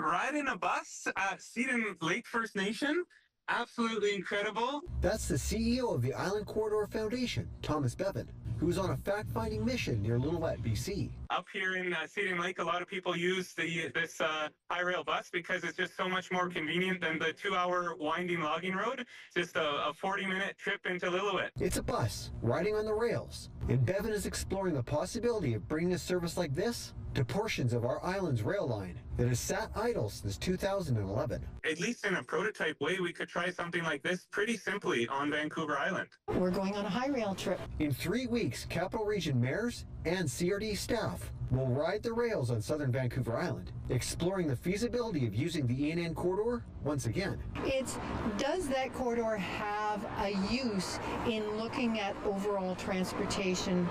riding a bus at Seton Lake First Nation. Absolutely incredible. That's the CEO of the Island Corridor Foundation, Thomas Bevan, who's on a fact-finding mission near Lillooet, BC. Up here in Seton Lake, a lot of people use this high rail bus because it's just so much more convenient than the 2-hour winding logging road. Just a 40-minute trip into Lillooet. It's a bus riding on the rails, and Bevan is exploring the possibility of bringing a service like this to portions of our island's rail line that has sat idle since 2011. At least in a prototype way, we could try something like this pretty simply on Vancouver Island. We're going on a high rail trip. In 3 weeks, Capital Region mayors and CRD staff will ride the rails on southern Vancouver Island, exploring the feasibility of using the ENN corridor once again. Does that corridor have a use in looking at overall transportation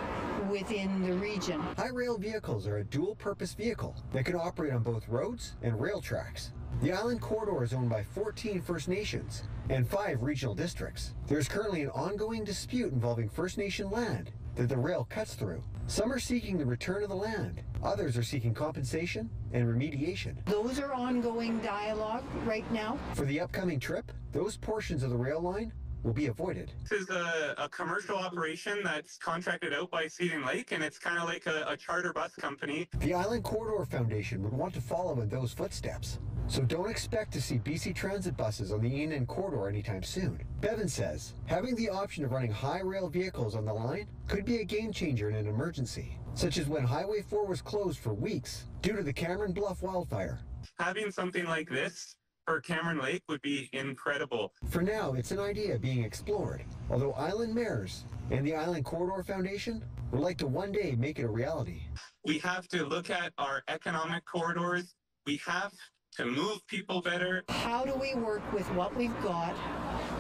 within the region? High rail vehicles are a dual-purpose vehicle that can operate on both roads and rail tracks. The Island Corridor is owned by 14 First Nations and 5 regional districts. There's currently an ongoing dispute involving First Nation land that the rail cuts through. Some are seeking the return of the land. Others are seeking compensation and remediation. Those are ongoing dialogue right now. For the upcoming trip, those portions of the rail line will be avoided. This is a commercial operation that's contracted out by Seton Lake, and it's kind of like a charter bus company. The Island Corridor Foundation would want to follow in those footsteps, so don't expect to see BC Transit buses on the ENN corridor anytime soon. Bevan says having the option of running high rail vehicles on the line could be a game changer in an emergency, such as when Highway 4 was closed for weeks due to the Cameron Bluff wildfire. Having something like this for Cameron Lake would be incredible. For now, it's an idea being explored, although island mayors and the Island Corridor Foundation would like to one day make it a reality. We have to look at our economic corridors. We have to move people better. How do we work with what we've got,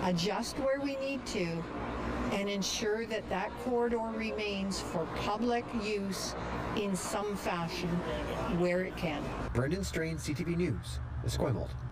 adjust where we need to, and ensure that that corridor remains for public use in some fashion where it can? Brendan Strain, CTV News, Esquimalt.